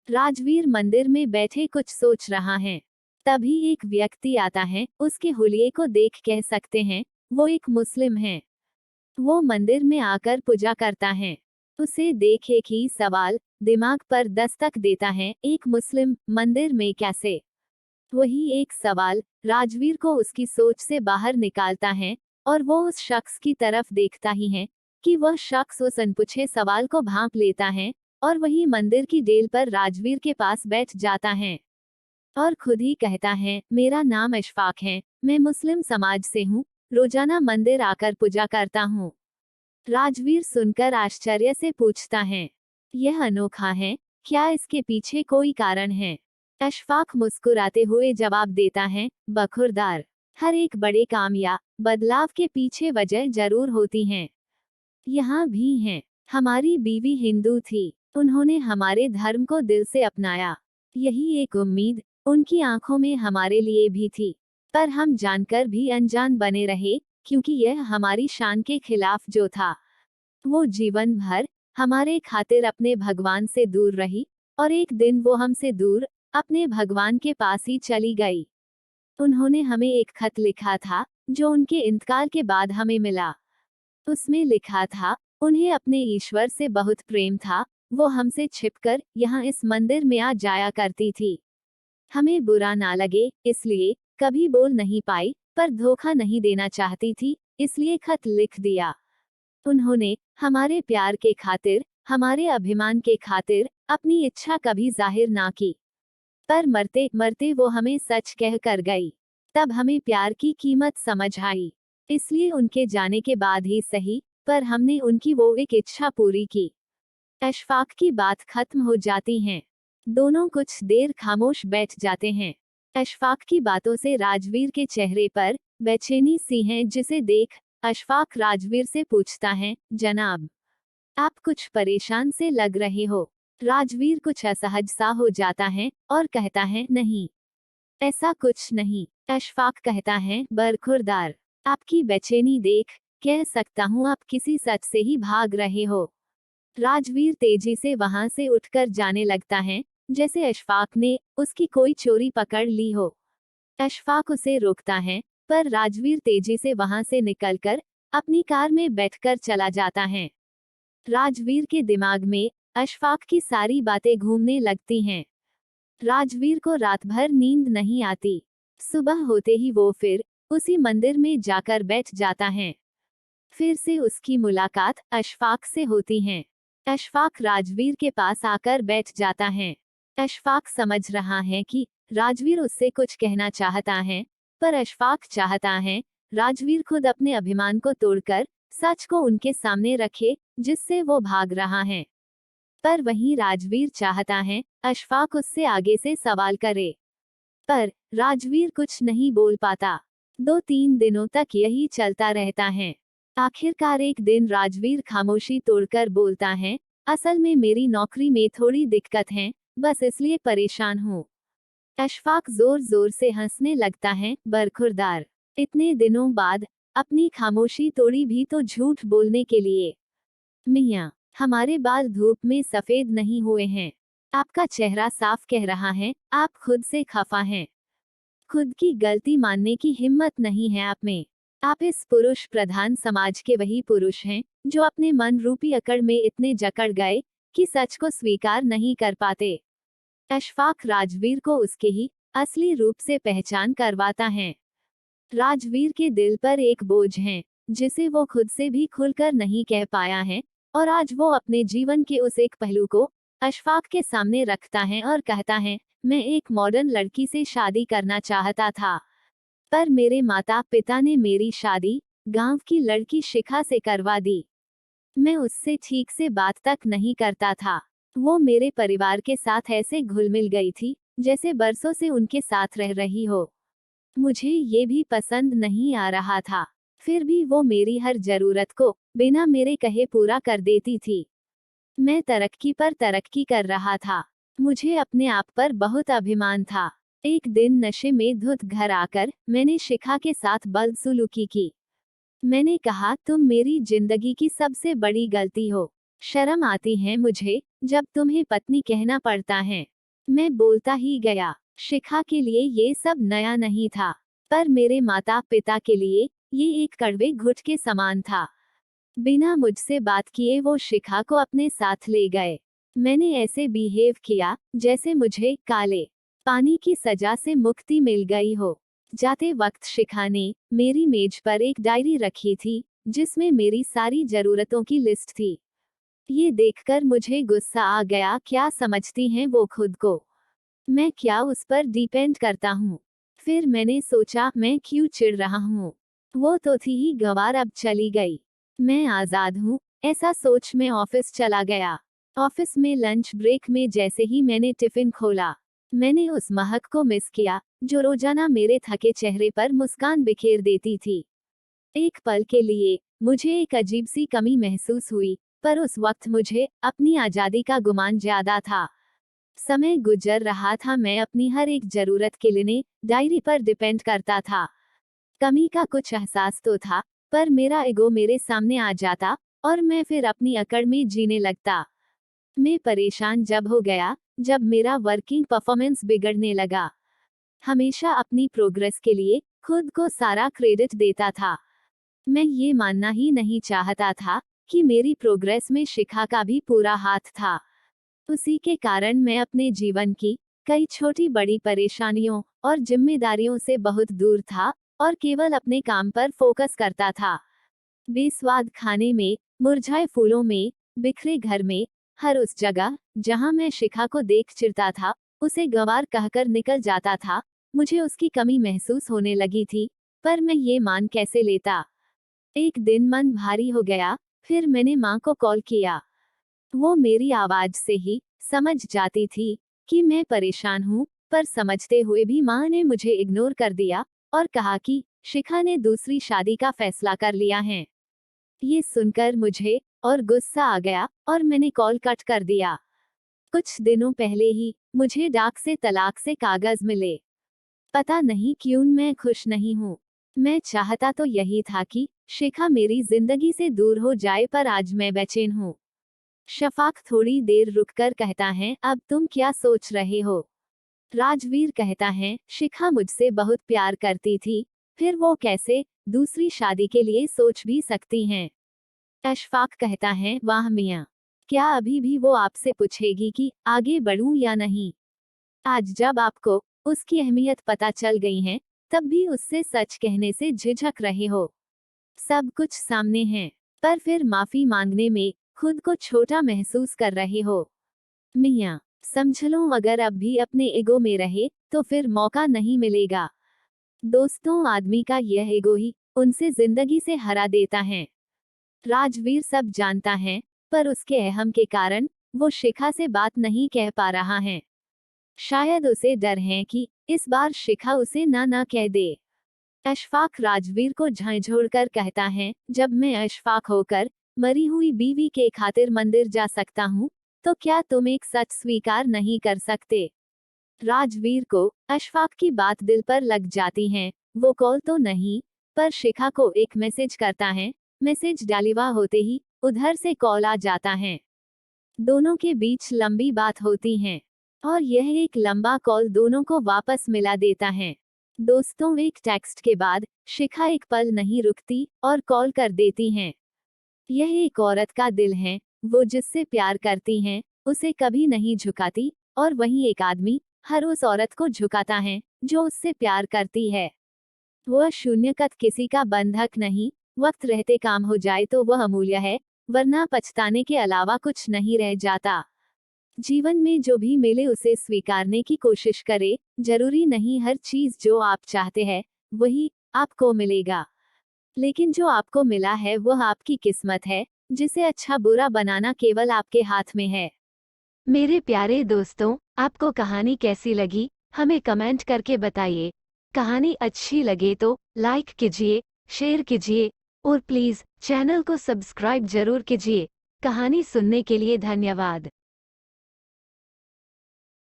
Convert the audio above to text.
राजवीर मंदिर में बैठे कुछ सोच रहा है। तभी एक व्यक्ति आता है, उसके हुलिये को देख कह सकते हैं वो एक मुस्लिम है। वो मंदिर में आकर पूजा करता है। उसे देख एक ही सवाल दिमाग पर दस्तक देता है, एक मुस्लिम मंदिर में कैसे? वही एक सवाल राजवीर को उसकी सोच से बाहर निकालता है और वो उस शख्स की तरफ देखता ही है कि वह शख्स उस अनपुछे सवाल को भांप लेता है और वही मंदिर की डेल पर राजवीर के पास बैठ जाता है और खुद ही कहता है, मेरा नाम अशफाक है, मैं मुस्लिम समाज से हूँ, रोजाना मंदिर आकर पूजा करता हूँ। राजवीर सुनकर आश्चर्य से पूछता है, यह अनोखा है, क्या इसके पीछे कोई कारण है? अशफाक मुस्कुराते हुए जवाब देता है, बखुरदार, हर एक बड़े काम या बदलाव के पीछे वजह जरूर होती हैं। यहाँ भी हैं। हमारी बीवी हिंदू थी, उन्होंने हमारे धर्म को दिल से अपनाया। यही एक उम्मीद उनकी आंखों में हमारे लिए भी थी, पर हम जानकर भी अनजान बने रहे, क्योंकि यह हमारी शान के खिलाफ जो था। वो जीवन भर हमारे खातिर अपने भगवान से दूर रही और एक दिन वो हमसे दूर अपने भगवान के पास ही चली गई। उन्होंने हमें एक खत लिखा था जो उनके इंतकाल के बाद हमें मिला। उसमें लिखा था, उन्हें अपने ईश्वर से बहुत प्रेम था, वो हमसे छिपकर यहाँ इस मंदिर में आ जाया करती थी। हमें बुरा ना लगे इसलिए कभी बोल नहीं पाई, पर धोखा नहीं देना चाहती थी, इसलिए खत लिख दिया। उन्होंने हमारे प्यार के खातिर, हमारे अभिमान के खातिर अपनी इच्छा कभी जाहिर ना की, पर मरते मरते वो हमें सच कह कर गई। तब हमें प्यार की कीमत समझ आई, इसलिए उनके जाने के बाद ही सही, पर हमने उनकी वो एक इच्छा पूरी की। अशफाक की बात खत्म हो जाती है। दोनों कुछ देर खामोश बैठ जाते हैं। अशफाक की बातों से राजवीर के चेहरे पर बेचैनी सी है, जिसे देख अशफाक राजवीर से पूछता है, जनाब, आप कुछ परेशान से लग रहे हो। राजवीर कुछ असहज सा हो जाता है और कहता है, नहीं, ऐसा कुछ नहीं। अशफाक कहता है, बरखुरदार, आपकी बेचैनी देख कह सकता हूँ आप किसी सच से ही भाग रहे हो। राजवीर तेजी से वहां से उठकर जाने लगता है, जैसे अशफाक ने उसकी कोई चोरी पकड़ ली हो। अशफाक उसे रोकता है, पर राजवीर तेजी से वहां से निकलकर अपनी कार में बैठकर चला जाता है। राजवीर के दिमाग में अशफाक की सारी बातें घूमने लगती हैं। राजवीर को रात भर नींद नहीं आती। सुबह होते ही वो फिर उसी मंदिर में जाकर बैठ जाता है। फिर से उसकी मुलाकात अशफाक से होती है। अशफाक राजवीर के पास आकर बैठ जाता है। अशफाक समझ रहा है कि राजवीर उससे कुछ कहना चाहता है, पर अशफाक चाहता है राजवीर खुद अपने अभिमान को तोड़कर सच को उनके सामने रखे, जिससे वो भाग रहा है। पर वहीं राजवीर चाहता है अशफाक उससे आगे से सवाल करे, पर राजवीर कुछ नहीं बोल पाता। 2-3 दिनों तक यही चलता रहता है। आखिरकार एक दिन राजवीर खामोशी तोड़कर बोलता है, असल में मेरी नौकरी में थोड़ी दिक्कत है, बस इसलिए परेशान हूँ। अशफाक जोर जोर से हंसने लगता है, बरखुरदार, इतने दिनों बाद अपनी खामोशी तोड़ी भी तो झूठ बोलने के लिए। मियाँ, हमारे बाल धूप में सफेद नहीं हुए हैं। आपका चेहरा साफ कह रहा है, आप खुद से खफा हैं। खुद की गलती मानने की हिम्मत नहीं है आप में। आप इस पुरुष प्रधान समाज के वही पुरुष हैं जो अपने मन रूपी अकड़ में इतने जकड़ गए कि सच को स्वीकार नहीं कर पाते। अशफाक राजवीर को उसके ही असली रूप से पहचान करवाता है। राजवीर के दिल पर एक बोझ है जिसे वो खुद से भी खुलकर नहीं कह पाया है, और आज वो अपने जीवन के उस एक पहलू को अशफाक के सामने रखता है और कहता है, मैं एक मॉडर्न लड़की से शादी करना चाहता था, पर मेरे माता पिता ने मेरी शादी गांव की लड़की शिखा से करवा दी। मैं उससे ठीक से बात तक नहीं करता था। वो मेरे परिवार के साथ ऐसे घुल मिल गई थी जैसे बरसों से उनके साथ रह रही हो। मुझे ये भी पसंद नहीं आ रहा था, फिर भी वो मेरी हर जरूरत को बिना मेरे कहे पूरा कर देती थी। मैं तरक्की पर तरक्की कर रहा था। मुझे अपने आप पर बहुत अभिमान था। एक दिन नशे में धुत घर आकर मैंने शिखा के साथ बदसलूकी की। मैंने कहा, तुम मेरी जिंदगी की सबसे बड़ी गलती हो। शर्म आती है मुझे जब तुम्हें पत्नी कहना पड़ता है। मैं बोलता ही गया। शिखा के लिए ये सब नया नहीं था, पर मेरे माता पिता के लिए ये एक कड़वे घुट के समान था। बिना मुझसे बात किए वो शिखा को अपने साथ ले गए। मैंने ऐसे बिहेव किया जैसे मुझे काले पानी की सजा से मुक्ति मिल गई हो। जाते वक्त शिखा ने मेरी मेज पर एक डायरी रखी थी जिसमें मेरी सारी जरूरतों की लिस्ट थी। ये देखकर मुझे गुस्सा आ गया। क्या समझती हैं वो खुद को? मैं क्या उस पर डिपेंड करता हूँ? फिर मैंने सोचा मैं क्यों चिढ़ रहा हूँ। वो तो थी ही गंवार, अब चली गई। मैं आजाद हूँ, ऐसा सोच मैं ऑफिस चला गया। ऑफिस में लंच ब्रेक में जैसे ही मैंने टिफिन खोला, मैंने उस महक को मिस किया जो रोजाना मेरे थके चेहरे पर मुस्कान बिखेर देती थी। एक पल के लिए मुझे एक अजीब सी कमी महसूस हुई, पर उस वक्त मुझे अपनी आजादी का गुमान ज्यादा था। समय गुजर रहा था, मैं अपनी हर एक जरूरत के लिए डायरी पर डिपेंड करता था। कमी का कुछ एहसास तो था, पर मेरा ईगो मेरे सामने आ जाता और मैं फिर अपनी अकड़ में जीने लगता। मैं परेशान जब हो गया जब मेरा वर्किंग परफॉर्मेंस बिगड़ने लगा। हमेशा अपनी प्रोग्रेस के लिए खुद को सारा क्रेडिट देता था। मैं ये मानना ही नहीं चाहता था कि मेरी प्रोग्रेस में शिखा का भी पूरा हाथ था। उसी के कारण मैं अपने जीवन की कई छोटी बड़ी परेशानियों और जिम्मेदारियों से बहुत दूर था और केवल अपने काम पर फोकस करता था। बेस्वाद खाने में, मुरझाए फूलों में, बिखरे घर में, हर उस जगह जहां मैं शिखा को देख चिढ़ता था, उसे गंवार कहकर निकल जाता था। मुझे उसकी कमी महसूस होने लगी थी, पर मैं ये मान कैसे लेता। एक दिन मन भारी हो गया, फिर मैंने माँ को कॉल किया। वो मेरी आवाज से ही समझ जाती थी कि मैं परेशान हूँ, पर समझते हुए भी माँ ने मुझे इग्नोर कर दिया और कहा कि शिखा ने दूसरी शादी का फैसला कर लिया है। ये सुनकर मुझे और गुस्सा आ गया और मैंने कॉल कट कर दिया। कुछ दिनों पहले ही मुझे डाक से तलाक से कागज मिले। पता नहीं क्यों मैं खुश नहीं हूँ। मैं चाहता तो यही था कि शिखा मेरी जिंदगी से दूर हो जाए, पर आज मैं बेचैन हूँ। शफाक थोड़ी देर रुककर कहता है, अब तुम क्या सोच रहे हो? राजवीर कहता है, शिखा मुझसे बहुत प्यार करती थी, फिर वो कैसे दूसरी शादी के लिए सोच भी सकती हैं? अशफाक कहता है, वाह मियाँ, क्या अभी भी वो आपसे पूछेगी कि आगे बढ़ूं या नहीं? आज जब आपको उसकी अहमियत पता चल गई है, तब भी उससे सच कहने से झिझक रहे हो। सब कुछ सामने है, पर फिर माफी मांगने में खुद को छोटा महसूस कर रहे हो। मियाँ, समझ लो, अगर अब भी अपने ईगो में रहे तो फिर मौका नहीं मिलेगा। दोस्तों, आदमी का यह ईगो ही उनसे जिंदगी से हरा देता है। राजवीर सब जानता है, पर उसके अहम के कारण वो शिखा से बात नहीं कह पा रहा है। शायद उसे डर है कि इस बार शिखा उसे ना कह दे। अशफाक राजवीर को झंझोड़कर कहता है, जब मैं अशफाक होकर मरी हुई बीवी के खातिर मंदिर जा सकता हूँ, तो क्या तुम एक सच स्वीकार नहीं कर सकते? राजवीर को अशफाक की बात दिल पर लग जाती है। वो कॉल तो नहीं, पर शिखा को एक मैसेज करता है। मैसेज डालीवा होते ही उधर से कॉल आ जाता है। दोनों के बीच लंबी बात होती है और यह एक लंबा कॉल दोनों को वापस मिला देता है। दोस्तों, एक टेक्स्ट के बाद शिखा एक पल नहीं रुकती और कॉल कर देती हैं। यह एक औरत का दिल है, वो जिससे प्यार करती हैं उसे कभी नहीं झुकाती, और वहीं एक आदमी हर उस औरत को झुकाता है जो उससे प्यार करती है। वह शून्यकत किसी का बंधक नहीं, वक्त रहते काम हो जाए तो वह अमूल्य है, वरना पछताने के अलावा कुछ नहीं रह जाता। जीवन में जो भी मिले उसे स्वीकारने की कोशिश करे। जरूरी नहीं हर चीज जो आप चाहते हैं वही आपको मिलेगा, लेकिन जो आपको मिला है वह आपकी किस्मत है, जिसे अच्छा बुरा बनाना केवल आपके हाथ में है। मेरे प्यारे दोस्तों, आपको कहानी कैसी लगी हमें कमेंट करके बताइए। कहानी अच्छी लगे तो लाइक कीजिए, शेयर कीजिए और प्लीज चैनल को सब्सक्राइब जरूर कीजिए। कहानी सुनने के लिए धन्यवाद।